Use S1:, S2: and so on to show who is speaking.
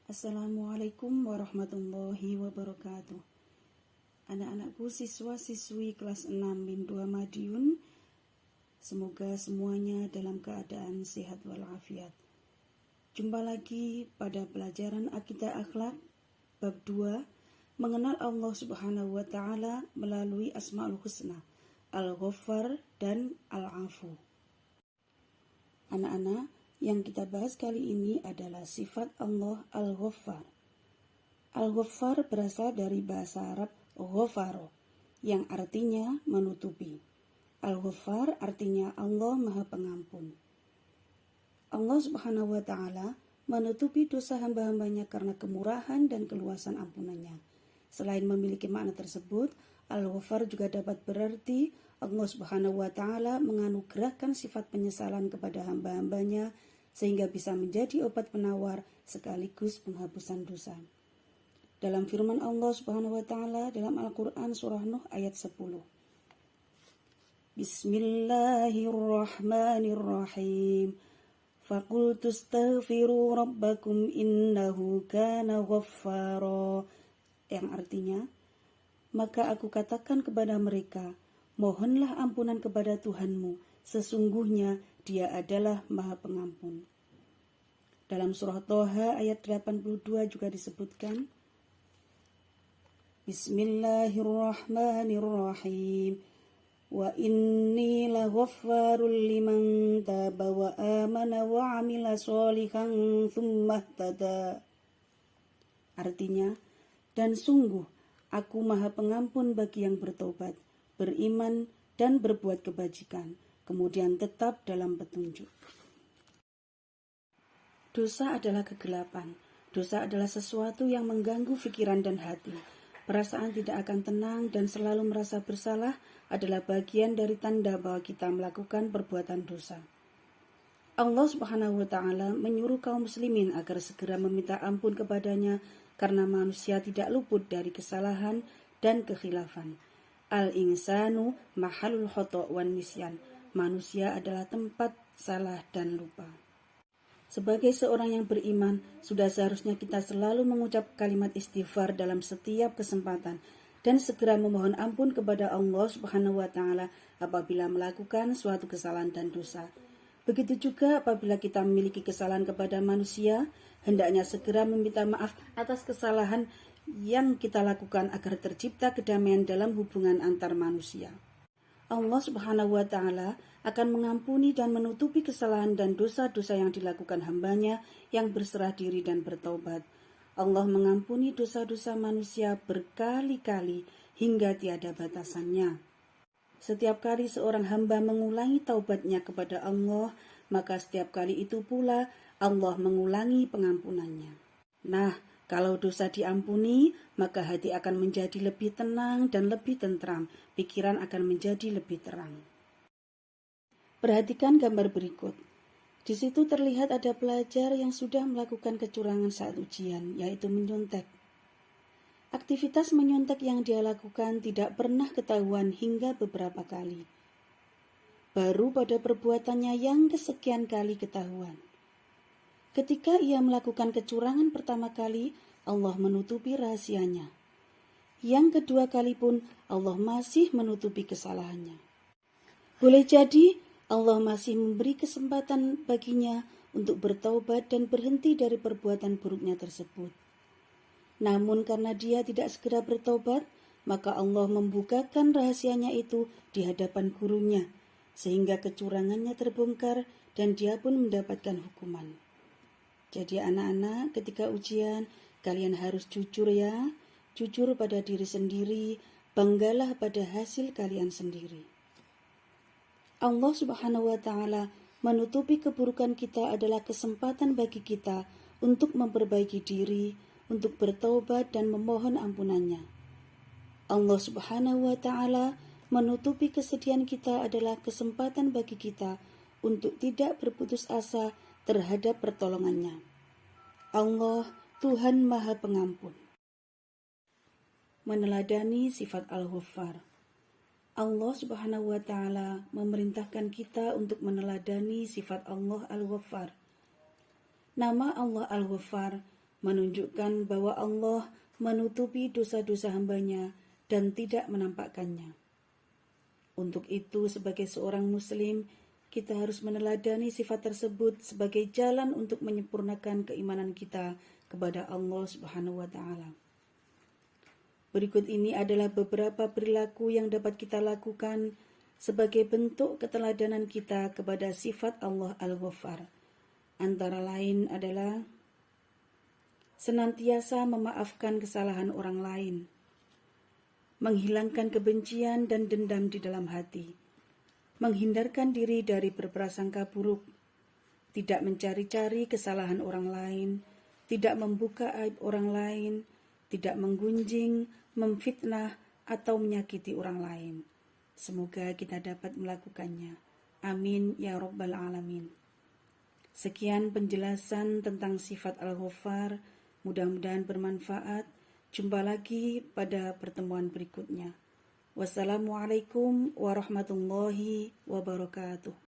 S1: Assalamualaikum warahmatullahi wabarakatuh. Anak-anakku siswa-siswi kelas 6 BIM 2 Madiun, semoga semuanya dalam keadaan sehat walafiat. Jumpa lagi pada pelajaran Akidah Akhlak bab 2, mengenal Allah Subhanahu wa taala melalui Asmaul Husna, Al-Ghaffar dan Al-Afu. Anak-anak, yang kita bahas kali ini adalah sifat Allah Al-Ghaffar. Al-Ghaffar berasal dari bahasa Arab Ghafaro, yang artinya menutupi. Al-Ghaffar artinya Allah Maha Pengampun. Allah Subhanahu wa taala menutupi dosa hamba-hambanya karena kemurahan dan keluasan ampunannya. Selain memiliki makna tersebut, Al-Ghaffar juga dapat berarti Allah Subhanahu wa taala menganugerahkan sifat penyesalan kepada hamba-hambanya sehingga bisa menjadi obat penawar sekaligus penghapusan dosa. Dalam firman Allah Subhanahu wa taala dalam Al-Qur'an surah Nuh ayat 10. Bismillahirrahmanirrahim. Faqultu astaghfiru rabbakum innahu kana ghaffara. Yang artinya, maka aku katakan kepada mereka, mohonlah ampunan kepada Tuhanmu, sesungguhnya Dia adalah Maha Pengampun. Dalam surah Toha ayat 82 juga disebutkan, Bismillahirrahmanirrahim. Wa inni laghaffarul liman taba wa amana wa amila sholihan tsumma ihtada. Artinya, dan sungguh aku Maha Pengampun bagi yang bertobat, beriman dan berbuat kebajikan, kemudian tetap dalam petunjuk. Dosa adalah kegelapan. Dosa adalah sesuatu yang mengganggu pikiran dan hati. Perasaan tidak akan tenang dan selalu merasa bersalah adalah bagian dari tanda bahwa kita melakukan perbuatan dosa. Allah Subhanahu wa taala menyuruh kaum muslimin agar segera meminta ampun kepadanya karena manusia tidak luput dari kesalahan dan kekhilafan. Al-insanu mahalul khata' wan nisyan. Manusia adalah tempat salah dan lupa. Sebagai seorang yang beriman, sudah seharusnya kita selalu mengucap kalimat istighfar dalam setiap kesempatan dan segera memohon ampun kepada Allah Subhanahu wa taala apabila melakukan suatu kesalahan dan dosa. Begitu juga apabila kita memiliki kesalahan kepada manusia, hendaknya segera meminta maaf atas kesalahan yang kita lakukan agar tercipta kedamaian dalam hubungan antar manusia. Allah Subhanahu wa taala akan mengampuni dan menutupi kesalahan dan dosa-dosa yang dilakukan hambanya yang berserah diri dan bertaubat. Allah mengampuni dosa-dosa manusia berkali-kali hingga tiada batasannya. Setiap kali seorang hamba mengulangi taubatnya kepada Allah, maka setiap kali itu pula Allah mengulangi pengampunannya. Nah, kalau dosa diampuni, maka hati akan menjadi lebih tenang dan lebih tentram, pikiran akan menjadi lebih terang. Perhatikan gambar berikut. Di situ terlihat ada pelajar yang sudah melakukan kecurangan saat ujian, yaitu menyontek. Aktivitas menyontek yang dia lakukan tidak pernah ketahuan hingga beberapa kali. Baru pada perbuatannya yang kesekian kali ketahuan. Ketika ia melakukan kecurangan pertama kali, Allah menutupi rahasianya. Yang kedua kali pun Allah masih menutupi kesalahannya. Boleh jadi Allah masih memberi kesempatan baginya untuk bertaubat dan berhenti dari perbuatan buruknya tersebut. Namun karena dia tidak segera bertaubat, maka Allah membukakan rahasianya itu di hadapan gurunya, sehingga kecurangannya terbongkar dan dia pun mendapatkan hukuman. Jadi anak-anak, ketika ujian, kalian harus jujur ya, jujur pada diri sendiri, banggalah pada hasil kalian sendiri. Allah Subhanahu wa taala menutupi keburukan kita adalah kesempatan bagi kita untuk memperbaiki diri, untuk bertaubat dan memohon ampunannya. Allah Subhanahu wa taala menutupi kesedihan kita adalah kesempatan bagi kita untuk tidak berputus asa terhadap pertolongannya. Allah, Tuhan Maha Pengampun. Meneladani sifat Al-Ghaffar. Allah Subhanahu wa taala memerintahkan kita untuk meneladani sifat Allah Al-Ghaffar. Nama Allah Al-Ghaffar menunjukkan bahwa Allah menutupi dosa-dosa hambanya dan tidak menampakkannya. Untuk itu, sebagai seorang muslim, kita harus meneladani sifat tersebut sebagai jalan untuk menyempurnakan keimanan kita kepada Allah Subhanahu wa Ta'ala. Berikut ini adalah beberapa perilaku yang dapat kita lakukan sebagai bentuk keteladanan kita kepada sifat Allah Al-Ghaffar. Antara lain adalah senantiasa memaafkan kesalahan orang lain, menghilangkan kebencian dan dendam di dalam hati, menghindarkan diri dari berprasangka buruk, tidak mencari-cari kesalahan orang lain, tidak membuka aib orang lain, tidak menggunjing, memfitnah, atau menyakiti orang lain. Semoga kita dapat melakukannya. Amin ya Rabbal Alamin. Sekian penjelasan tentang sifat Al-Ghaffar. Mudah-mudahan bermanfaat. Jumpa lagi pada pertemuan berikutnya. Wassalamualaikum warahmatullahi wabarakatuh.